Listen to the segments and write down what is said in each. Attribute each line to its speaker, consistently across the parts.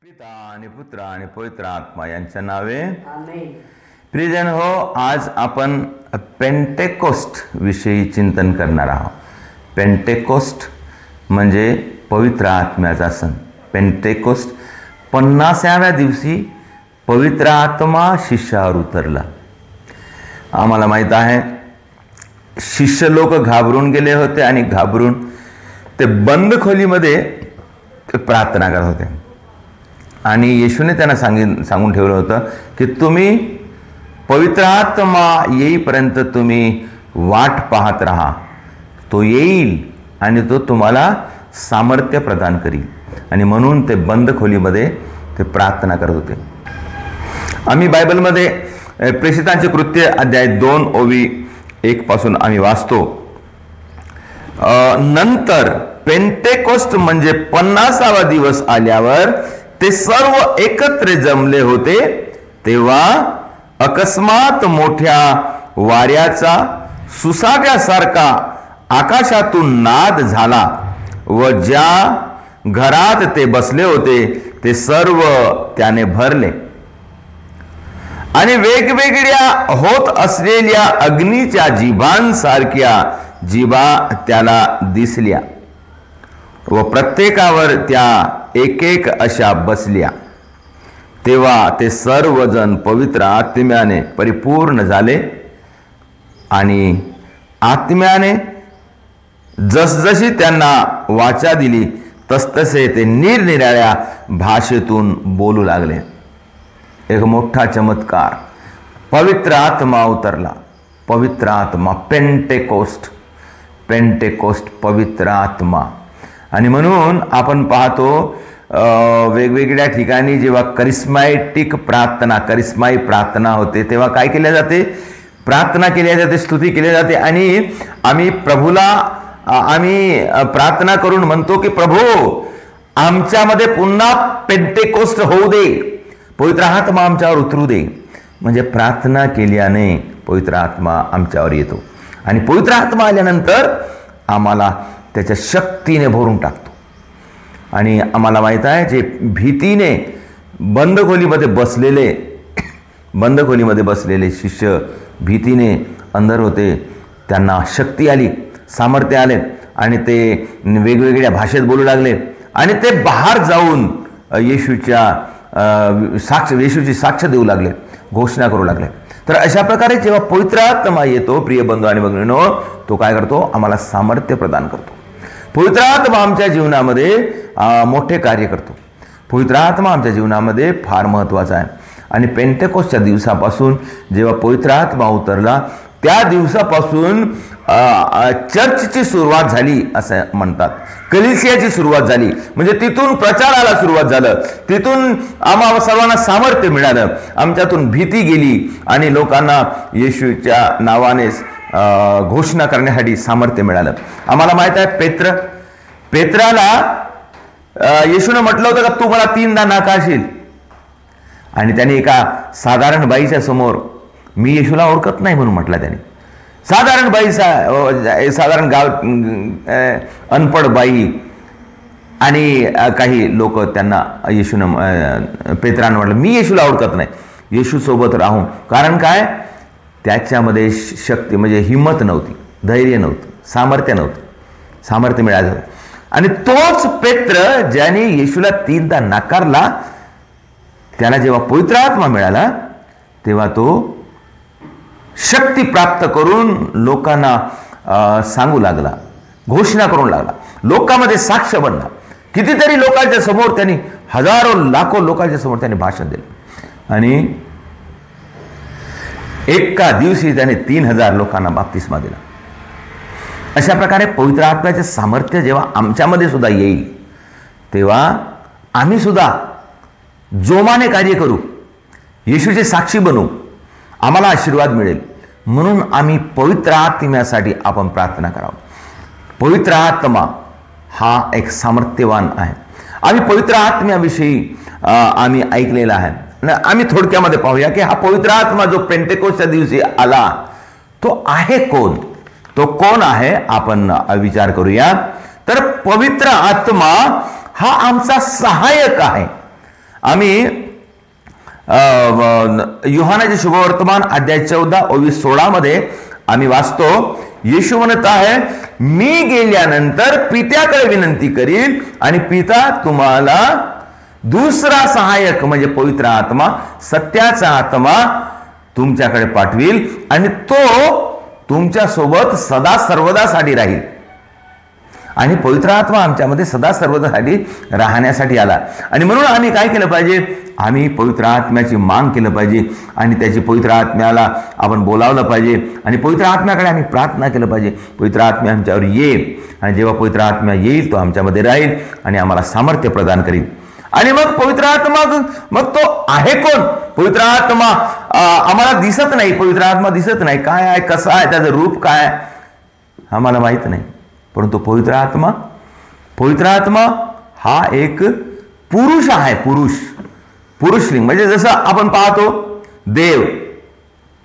Speaker 1: पिता आणि पुत्र आणि पवित्र आत्मा यांच्या नावे
Speaker 2: आमेन.
Speaker 1: प्रियजन हो, आज आपण पेंटेकोस्ट विषयी चिंतन करणार आहोत. पेंटेकोस्ट म्हणजे पवित्र आत्म्याचा सण. पेंटेकोस्ट 50व्या दिवशी पवित्र आत्मा शिष्यावर उतरला. आम्हाला माहीत आहे शिष्य लोक घाबरून गेले होते आणि घाबरून ते बंद खोलीमध्ये प्रार्थना करत होते. आणि येशूने त्यांना सांगून ठेवलं होतं की तुम्ही पवित्र आत्मा येईपर्यंत तुम्ही वाट पाहत राहा. तो येईल आणि तो तुम्हाला सामर्थ्य प्रदान करील. आणि म्हणून ते बंद खोलीमध्ये ते प्रार्थना करत होते. आम्ही बायबलमध्ये प्रेषितांचे कृत्य अध्याय 2 ओवी 1 पासून आम्ही वाचतो. नंतर पेंटेकोस्ट म्हणजे 50वा दिवस आल्यावर ते सर्व एकत्र जमले होते. तेव्हा अकस्मात मोठ्या वाऱ्याचा सुसाट्यासारखा आकाशातून नाद झाला व ज्या घरात ते बसले होते ते सर्व त्याने भरले. आणि वेगवेगळ्या होत असलेल्या अग्नीच्या जिभांसारख्या जिभा त्याला दिसल्या व प्रत्येकावर त्या एक एक अशा बसल्या. तेव्हा ते सर्वजण पवित्र आत्म्याने परिपूर्ण झाले आणि आत्म्याने जसजशी त्यांना वाचा दिली तसतसे ते निरनिराळ्या भाषेतून बोलू लागले. एक मोठा चमत्कार. पवित्र आत्मा उतरला. पवित्र आत्मा, पेंटेकोस्ट. पेंटेकोस्ट, पवित्र आत्मा. आणि म्हणून आपण पाहतो वेगवेगळ्या ठिकाणी जेव्हा करिस्मॅटिक प्रार्थना, करिस्माई प्रार्थना होते तेव्हा काय केले जाते? प्रार्थना केली जाते, स्तुती केली जाते. आणि आम्ही प्रभूला प्रार्थना करून म्हणतो की प्रभू आमच्यामध्ये पुन्हा पेंटेकोस्ट होऊ दे, पवित्र आत्मा आमच्यावर उतरू दे. म्हणजे प्रार्थना केल्याने पवित्र आत्मा आमच्यावर येतो. आणि पवित्र आत्मा आल्यानंतर आम्हाला त्याच्या शक्तीने भरून टाकतो. आणि आम्हाला माहीत आहे जे भीतीने बंद खोलीमध्ये बसलेले शिष्य भीतीने अंधर होते, त्यांना शक्ती आली, सामर्थ्य आले आणि ते वेगवेगळ्या भाषेत बोलू लागले. आणि ते बाहेर जाऊन येशूची साक्ष देऊ लागले, घोषणा करू लागले. तर अशा प्रकारे जेव्हा पवित्र आत्मा येतो प्रिय बंधू आणि भगिनींनो, तो काय करतो? आम्हाला सामर्थ्य प्रदान करतो. पवित्र आत्मा आमच्या जीवनामध्ये मोठे कार्य करतो. पवित्र आत्मा आमच्या जीवनामध्ये फार महत्त्वाचा आहे. आणि पेंटेकोस्टच्या दिवसापासून जेव्हा पवित्र आत्मा उतरला त्या दिवसापासून चर्चची सुरुवात झाली असं म्हणतात. कलिसियाची सुरुवात झाली. म्हणजे तिथून प्रचाराला सुरुवात झालं. तिथून आम्हाला सर्वांना सामर्थ्य मिळालं. आमच्यातून भीती गेली आणि लोकांना येशूच्या नावाने घोषणा करण्यासाठी सामर्थ्य मिळालं. आम्हाला माहित आहे पेत्राला येशूने म्हटलं होतं का तू मला 3दा नाकारशील. आणि त्याने एका साधारण बाईच्या समोर, मी येशूला ओळखत नाही म्हणून म्हटलं त्याने. साधारण बाई, साधारण गाव, अनपढ बाई. आणि काही लोक त्यांना पेत्रानं म्हटलं मी येशूला ओळखत नाही. येशू सोबत राहून. कारण काय? त्याच्यामध्ये शक्ती म्हणजे हिंमत नव्हती, धैर्य नव्हतं, सामर्थ्य नव्हतं. सामर्थ्य मिळालं. आणि तोच पेत्र ज्याने येशूला 3दा नाकारला, त्याला जेव्हा पवित्र आत्मा मिळाला तेव्हा तो शक्ती प्राप्त करून लोकांना सांगू लागला, घोषणा करून लागला, लोकांमध्ये साक्ष बनला. कितीतरी लोकांच्या समोर त्यांनी, हजारो लाखो लोकांच्या समोर त्यांनी भाषण दिलं. आणि एका दिवशी त्याने 3000 लोकांना बाप्तिस्मा दिला. अशा प्रकारे पवित्र आत्म्याचे सामर्थ्य जेव्हा आमच्यामध्ये सुद्धा येईल तेव्हा आम्ही सुद्धा जोमाने कार्य करू, येशूचे साक्षी बनू, आम्हाला आशीर्वाद मिळेल. म्हणून आम्ही पवित्र आत्म्यासाठी आपण प्रार्थना करावं. पवित्र आत्मा हा एक सामर्थ्यवान आहे. आम्ही पवित्र आत्म्याविषयी आम्ही ऐकलेलं आहे. आम्ही थोडक्यामध्ये पाहूया की हा पवित्र आत्मा जो पेंटेकोस्टच्या दिवशी आला तो आहे कोण? तो कोण आहे आपण विचार करूया. तर पवित्र आत्मा हा आमचा सहाय्यक आहे. आम्ही योहानाचे शुभवर्तमान अध्याय 14 ओवी 16 मध्ये आम्ही वाचतो, येशू म्हणत आहे, मी गेल्यानंतर पित्याकडे विनंती करील आणि पिता तुम्हाला दुसरा सहाय्यक म्हणजे पवित्र आत्मा, सत्याचा आत्मा तुमच्याकडे पाठवील आणि तो तुमच्या सोबत सदा सर्वदासाठी राहील. आणि पवित्र आत्मा आमच्यामध्ये सदा सर्वदासाठी राहण्यासाठी आला. आणि म्हणून आम्ही काय केलं पाहिजे, आम्ही पवित्र आत्म्याची मांग केलं पाहिजे आणि त्याची पवित्र आत्म्याला आपण बोलावलं पाहिजे आणि पवित्र आत्म्याकडे आम्ही प्रार्थना केलं पाहिजे, पवित्र आत्मा आमच्यावर येईल. आणि जेव्हा पवित्र आत्मा येईल तो आमच्यामध्ये राहील आणि आम्हाला सामर्थ्य प्रदान करील. आणि मग पवित्र आत्मा, मग तो आहे कोण? पवित्र आत्मा आम्हाला दिसत नाही, पवित्र आत्मा दिसत नाही, काय आहे, कसा आहे, त्याचं रूप काय आहे आम्हाला माहित नाही. परंतु पवित्र आत्मा हा एक पुरुष आहे, पुरुषलिंग. म्हणजे जसं आपण पाहतो देव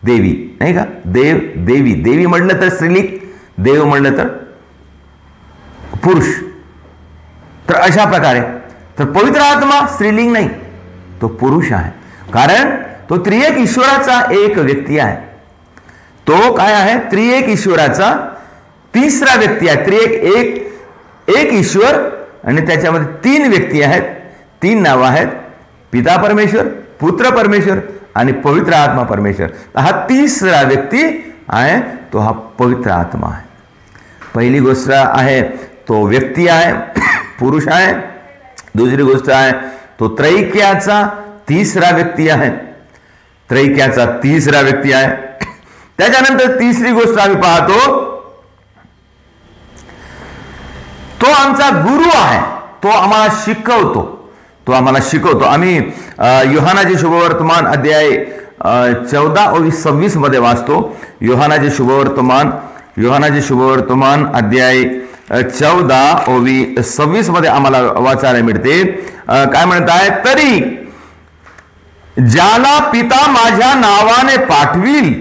Speaker 1: देवी, नाही का, देव देवी, देवी म्हटलं तर स्त्रीलिंग, देव म्हटलं तर पुरुष. तर अशा प्रकारे तर पवित्र आत्मा स्त्रीलिंग नाही, तो पुरुष आहे, कारण तो त्रिएक ईश्वराचा एक व्यक्ती आहे. तो काय आहे, त्रिएक ईश्वराचा तिसरा व्यक्ती आहे. त्रिएक एक ईश्वर आणि त्याच्यामध्ये 3 व्यक्ती आहेत, 3 नावं आहेत, पिता परमेश्वर, पुत्र परमेश्वर आणि पवित्र आत्मा परमेश्वर. हा तिसरा व्यक्ती आहे, तो हा पवित्र आत्मा आहे. पहिली गोष्ट आहे तो व्यक्ती आहे, पुरुष आहे. दुसरी गोष्ट आहे तो त्रैक्याचा तिसरा व्यक्ती आहे, त्रैक्याचा तिसरा व्यक्ती आहे. त्याच्यानंतर तिसरी गोष्ट आम्ही पाहतो, तो आमचा गुरु आहे, तो आम्हाला शिकवतो. आम्ही योहानाचे शुभवर्तमान अध्याय 14 ओवी 26 मध्ये वाचतो. योहानाचे शुभवर्तमान अध्याय 14 ओवी 26 मध्ये आम्हाला वाचायला मिळते. काय म्हणत आहे, तरी ज्याला पिता माझ्या नावाने पाठवील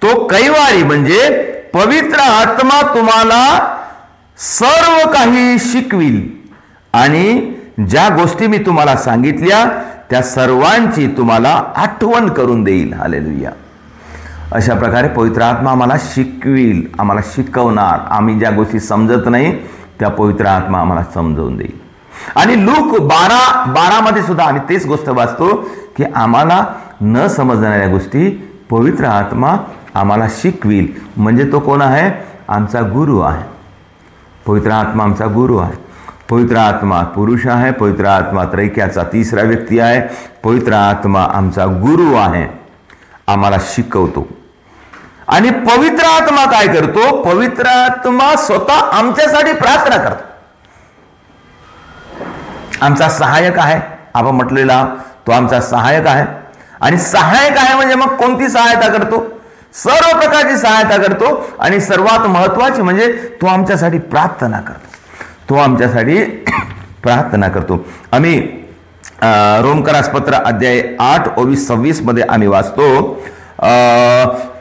Speaker 1: तो कैवारी म्हणजे पवित्र आत्मा तुम्हाला सर्व काही शिकविल आणि ज्या गोष्टी मी तुम्हाला सांगितल्या त्या सर्वांची तुम्हाला आठवण करून देईल. हालेलुया. अशा प्रकारे पवित्र आत्मा आम्हाला शिकविल, आम्हाला शिकवणार. आम्ही ज्या गोष्टी समजत नाही त्या पवित्र आत्मा आम्हाला समजवून देईल. आणि लूक 12 मध्ये सुद्धा आम्ही तेच गोष्ट वाचतो की आम्हाला न समजणाऱ्या गोष्टी पवित्र आत्मा आम्हाला शिकविल. म्हणजे तो कोण आहे, आमचा गुरु आहे. पवित्र आत्मा आमचा गुरु आहे. पवित्र आत्मा पुरुष आहे, पवित्र आत्मा त्रैक्याचा तिसरा व्यक्ती आहे, पवित्र आत्मा आमचा गुरु आहे, आम्हाला शिकवतो. आणि पवित्र आत्मा काय करतो, पवित्र आत्मा स्वतः आमच्यासाठी प्रार्थना करतो. आमचा सहाय्यक आहे, आपण म्हटलेला तो आमचा सहाय्यक आहे. आणि सहाय्यक आहे म्हणजे मग कोणती सहायता करतो, सर्व प्रकारची सहायता करतो. आणि सर्वात महत्वाची म्हणजे तो आमच्यासाठी प्रार्थना करतो. आम्ही रोमकरास पत्र अध्याय 8 ओवी 26 मध्ये आम्ही वाचतो,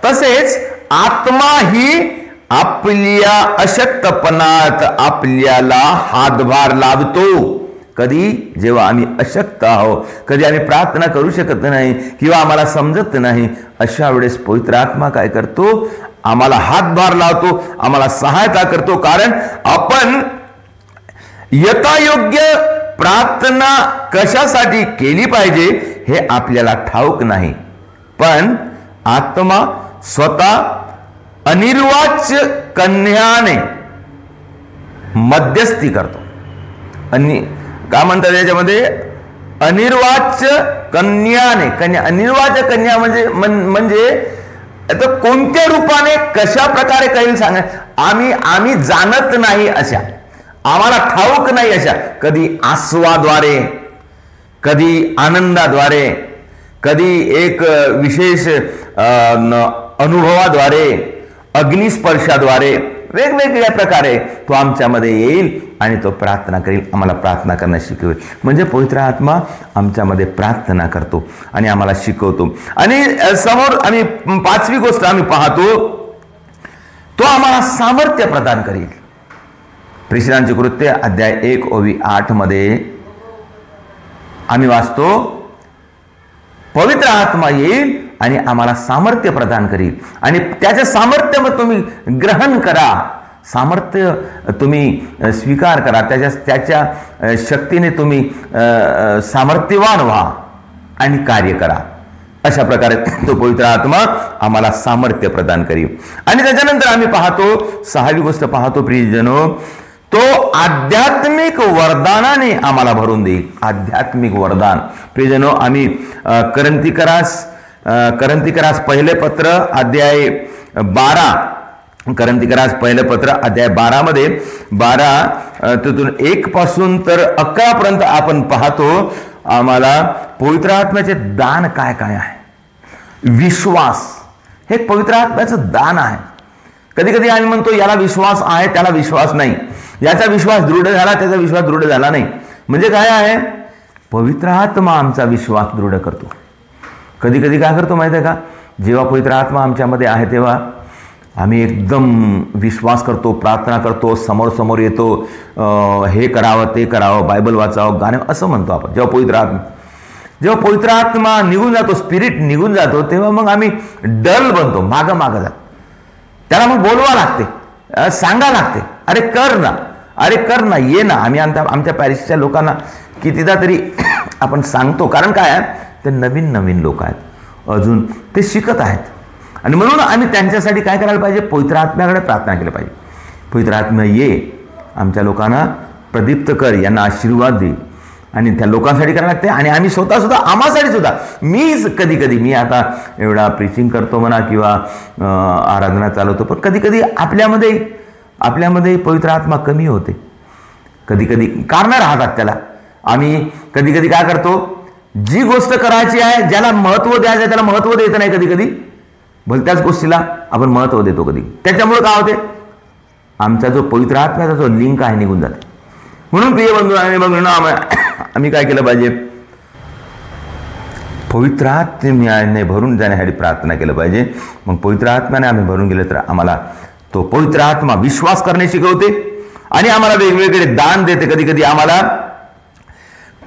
Speaker 1: तसेच आत्मा ही आपल्या अशक्तपणात आपल्याला हातभार लावतो. कधी, जेव्हा आम्ही अशक्त आहोत, कधी आम्ही प्रार्थना करू शकत नाही किंवा आम्हाला समजत नाही, अशा वेळेस पवित्र आत्मा काय करतो, आम्हाला हातभार लावतो, आम्हाला सहायता करतो. कारण आपण यथायोग्य प्रार्थना कशासाठी केली पाहिजे हे आपल्याला ठाऊक नाही, पण आत्मा स्वतः अनिर्वाच्य कन्याने मध्यस्थी करतो. काय म्हणतात याच्यामध्ये, अनिर्वाच्य कन्याने, अनिर्वाच्य कन्या म्हणजे कोणत्या रूपाने कशा प्रकारे काही सांगा, आम्ही जाणत नाही अशा, आम्हाला ठाऊक नाही अशा, कधी आस्वाद्वारे, कधी आनंदाद्वारे, कधी एक विशेष अनुभवाद्वारे, अग्निस्पर्शाद्वारे, वेगवेगळ्या प्रकारे तो आमच्यामध्ये येईल आणि तो प्रार्थना करेल, आम्हाला प्रार्थना करण्यास शिकवेल. म्हणजे पवित्र आत्मा आमच्यामध्ये प्रार्थना करतो आणि आम्हाला शिकवतो. आणि समोर आम्ही 5वी गोष्ट आम्ही पाहतो, तो आम्हाला सामर्थ्य प्रदान करेल. प्रेषितांची कृत्य अध्याय 1 ओवी 8 मध्ये आम्ही वाचतो, पवित्र आत्मा येईल आणि आम्हाला सामर्थ्य प्रदान करील आणि त्याचे सामर्थ्य मग तुम्ही ग्रहण करा, सामर्थ्य तुम्ही स्वीकार करा, त्याच्या शक्तीने तुम्ही सामर्थ्यवान व्हा आणि कार्य करा. अशा प्रकारे तो पवित्र आत्मा आम्हाला सामर्थ्य प्रदान करील. आणि त्याच्यानंतर आम्ही पाहतो, 6वी गोष्ट पाहतो प्रियजनो, तो आध्यात्मिक वरदानाने आम्हाला भरून देईल. आध्यात्मिक वरदान प्रियजनो, आम्ही करंतिकरास पहिले पत्र अध्याय 12, करंतिकरास पहिले पत्र अध्याय 12 मध्ये 12 तिथून 1 पासून तर 11 पर्यंत आपण पाहतो आम्हाला पवित्र आत्म्याचे दान काय काय आहे. विश्वास हे पवित्र आत्म्याचं दान आहे. कधी कधी आम्ही म्हणतो याला विश्वास आहे, त्याला विश्वास नाही, याचा विश्वास दृढ झाला, त्याचा विश्वास दृढ झाला नाही. म्हणजे काय आहे, पवित्र आत्मा आमचा विश्वास दृढ करतो. कधी कधी काय करतो माहिती आहे का, जेव्हा पवित्र आत्मा आमच्यामध्ये आहे तेव्हा आम्ही एकदम विश्वास करतो, प्रार्थना करतो, समोर समोर येतो, हे करावं ते करावं, बायबल वाचावं, गाणं असं म्हणतो आपण. जेव्हा पवित्र आत्मा निघून जातो, स्पिरिट निघून जातो, तेव्हा मग आम्ही डल बनतो, मागं मागं जातो. त्याला मग बोलवा लागते, सांगा लागते, अरे कर ना, अरे कर ना, ये ना. आम्ही आमच्या पॅरिसच्या लोकांना कितीदा तरी आपण सांगतो, कारण काय आहे, ते नवीन नवीन लोक आहेत, अजून ते शिकत आहेत. आणि म्हणून आम्ही त्यांच्यासाठी काय करायला पाहिजे, पवित्र आत्म्याकडे प्रार्थना केली पाहिजे. पवित्र आत्मा ये, आमच्या लोकांना प्रदीप्त कर, यांना आशीर्वाद दे. आणि त्या लोकांसाठी करायला लागते. आणि आम्ही स्वतः सुद्धा, आम्हासाठी सुद्धा, कधी कधी मी आता एवढा प्रीचिंग करतो म्हणा किंवा आराधना चालवतो, पण कधी कधी आपल्यामध्ये पवित्र आत्मा कमी होते. कधी कधी कारणं राहतात त्याला. आम्ही कधी कधी काय करतो, जी गोष्ट करायची आहे, ज्याला महत्त्व द्यायचं आहे त्याला महत्त्व देत नाही. कधी कधी भलत्याच गोष्टीला आपण महत्त्व देतो. कधी त्याच्यामुळे काय होते, आमचा जो पवित्र आत्म्याचा जो लिंक आहे निघून जाते. म्हणून प्रिय बंधू आणि भगिनींनो, आम्ही काय केलं पाहिजे, पवित्र आत्म्याने भरून जाण्यासाठी प्रार्थना केलं पाहिजे. मग पवित्र आत्म्याने आम्ही भरून गेलं तर आम्हाला तो पवित्र आत्मा विश्वास करणे शिकवते आणि आम्हाला वेगवेगळे दान देते. कधी कधी आम्हाला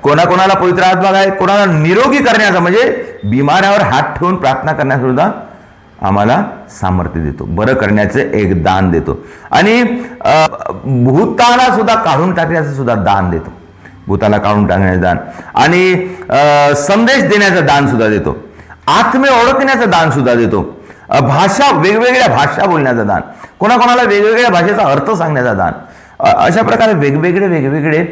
Speaker 1: कोणाकोणाला पवित्र आत्मा काय, कोणाला निरोगी करण्याचा, म्हणजे बिमाऱ्यावर हात ठेवून प्रार्थना करण्यासुद्धा आम्हाला सामर्थ्य देतो, बरं करण्याचे एक दान देतो. आणि भूताला सुद्धा काढून टाकण्याचं सुद्धा दान देतो, भूताला काढून टाकण्याचं दान. आणि संदेश देण्याचं दान सुद्धा देतो, आत्मे ओळखण्याचं दान सुद्धा देतो, भाषा, वेगवेगळ्या भाषा बोलण्याचं दान, कोणाकोणाला वेगवेगळ्या भाषेचा अर्थ सांगण्याचा दान. अशा प्रकारे वेगवेगळे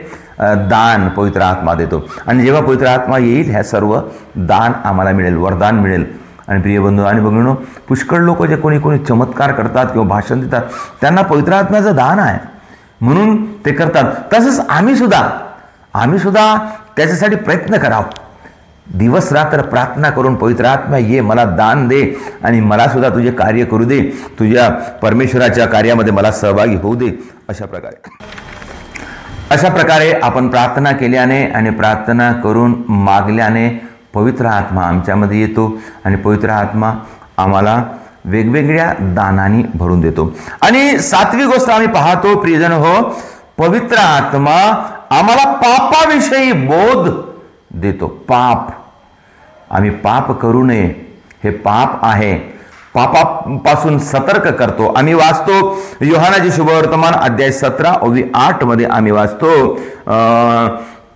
Speaker 1: दान पवित्र आत्मा देतो. आणि जेव्हा पवित्र आत्मा येईल, ह्या सर्व दान आम्हाला मिळेल, वरदान मिळेल. आणि प्रिय बंधू आणि भगिनींनो, पुष्कळ लोक जे कोणी चमत्कार करतात किंवा भाषण देतात, त्यांना पवित्र आत्म्याचं दान आहे म्हणून ते करतात. तसंच आम्ही सुद्धा त्याच्यासाठी प्रयत्न करावा, दिवस रात्र प्रार्थना करून, पवित्र आत्मा ये, मला दान दे आणि मला सुद्धा तुझे कार्य करू दे, तुझ्या परमेश्वराच्या कार्यामध्ये मला सहभागी होऊ दे. अशा प्रकारे आपण प्रार्थना केल्याने आणि प्रार्थना करून मागल्याने पवित्र आत्मा आमच्यामध्ये येतो आणि पवित्र आत्मा आम्हाला वेगवेगळ्या दानांनी भरून देतो. आणि 7वी गोष्ट आम्ही पाहतो प्रियजन हो, पवित्र आत्मा आम्हाला पापाविषयी बोध देतो. पाप, आम्ही पाप करू नये, हे पाप आहे, पापापासून सतर्क करतो. आम्ही वाचतो योहानाचे शुभवर्तमान अध्याय 17:8 मध्ये आम्ही वाचतो,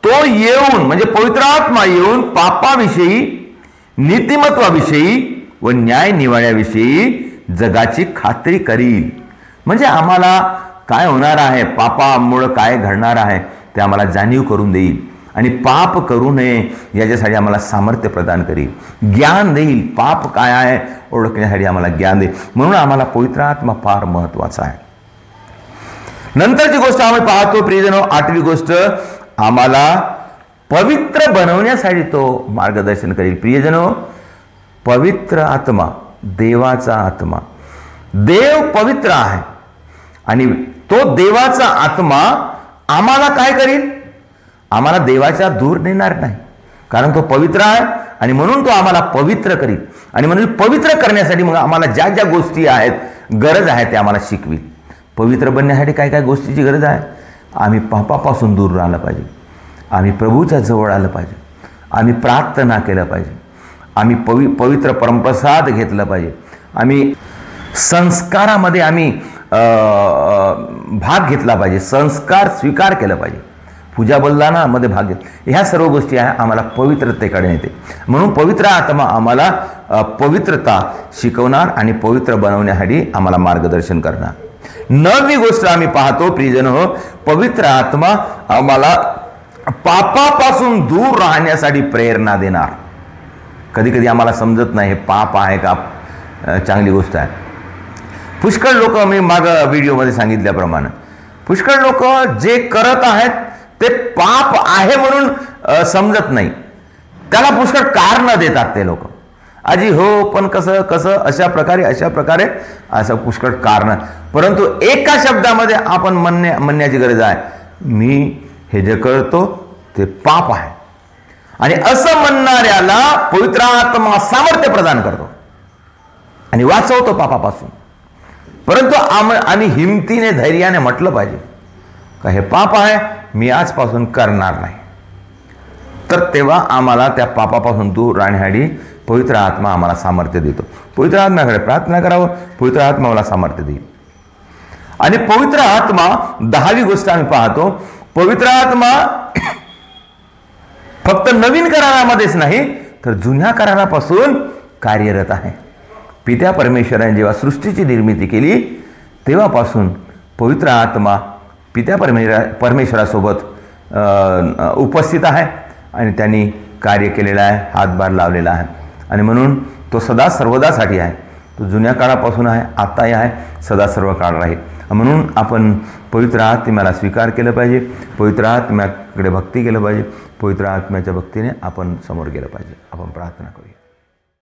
Speaker 1: तो येऊन, म्हणजे पवित्र आत्मा येऊन पापाविषयी, नीतिमत्वाविषयी व न्याय निवाड्याविषयी जगाची खात्री करील. म्हणजे आम्हाला काय होणार आहे, पापामुळे काय घडणार आहे ते आम्हाला जाणीव करून देईल आणि पाप करू नये याच्यासाठी आम्हाला सामर्थ्य प्रदान करील, ज्ञान देईल. पाप काय आहे ओळखण्यासाठी आम्हाला ज्ञान देईल. म्हणून आम्हाला पवित्र आत्मा फार महत्वाचा आहे. नंतरची गोष्ट आम्ही पाहतो प्रियजनो, 8वी गोष्ट, आम्हाला पवित्र बनवण्यासाठी तो मार्गदर्शन करेल. प्रियजनो, पवित्र आत्मा, देवाचा आत्मा, देव पवित्र आहे आणि तो देवाचा आत्मा आम्हाला काय करील, आम्हाला देवाच्या दूर नेणार नाही, कारण तो पवित्र आहे आणि म्हणून तो आम्हाला पवित्र करील. आणि म्हणून पवित्र करण्यासाठी मग आम्हाला ज्या ज्या गोष्टी आहेत, गरज आहे ते आम्हाला शिकवील. पवित्र बनण्यासाठी काय काय गोष्टीची गरज आहे, आम्ही पापापासून दूर राहिलं पाहिजे, आम्ही प्रभूच्या जवळ आलं पाहिजे, आम्ही प्रार्थना केलं पाहिजे, आम्ही पवित्र परमप्रसाद घेतलं पाहिजे, आम्ही संस्कारामध्ये आम्ही भाग घेतला पाहिजे, संस्कार स्वीकार केलं पाहिजे, पूजा बलिदानामध्ये भाग घेत, ह्या सर्व गोष्टी आहे आम्हाला पवित्रतेकडे नेते. म्हणून पवित्र आत्मा आम्हाला पवित्रता शिकवणार आणि पवित्र बनवण्यासाठी आम्हाला मार्गदर्शन करणार. नववी गोष्ट आम्ही पाहतो प्रियजन हो, पवित्र आत्मा आम्हाला पापापासून दूर राहण्यासाठी प्रेरणा देणार. कधी कधी आम्हाला समजत नाही हे पाप आहे का चांगली गोष्ट आहे. पुष्कळ लोक, मी मागं व्हिडिओमध्ये सांगितल्याप्रमाणे, पुष्कळ लोक जे करत आहेत ते पाप आहे म्हणून समजत नाही, त्याला पुष्कळ कारण देतात ते लोक. आजी हो पण कसं कसं अशा प्रकारे असं पुष्कळ कारण. परंतु एका शब्दामध्ये आपण म्हणण्याची गरज आहे, मी हे जे करतो ते पाप आहे. आणि असं म्हणणाऱ्याला पवित्र आत्मा सामर्थ्य प्रदान करतो आणि वाचवतो पापापासून. परंतु आम्ही हिमतीने धैर्याने म्हटलं पाहिजे का हे पाप आहे, मी आजपासून करणार नाही. तर तेव्हा आम्हाला त्या पापापासून दूर राहण्यासाठी पवित्र आत्मा आम्हाला सामर्थ्य देतो. पवित्र आत्म्याकडे प्रार्थना करावं, पवित्र आत्मा मला सामर्थ्य देईल. आणि पवित्र आत्मा, 10वी गोष्ट आम्ही पाहतो, पवित्र आत्मा फक्त नवीन करारामध्येच नाही तर जुन्या करारापासून कार्यरत आहे. पित्या परमेश्वराने जेव्हा सृष्टीची निर्मिती केली तेव्हापासून पवित्र आत्मा पित्या परमेश्वरासोबत उपस्थित आहे आणि त्यांनी कार्य केलेलं आहे, हातभार लावलेला आहे. आणि म्हणून तो सदा सर्वदासाठी आहे. तो जुन्या काळापासून आहे, आताही आहे, सदा सर्व काळ राहील. म्हणून आपण पवित्र आत्म्याला स्वीकार केलं पाहिजे, पवित्र आत्म्याकडे भक्ती केलं पाहिजे, पवित्र आत्म्याच्या भक्तीने आपण समोर गेलं पाहिजे. आपण प्रार्थना करूया.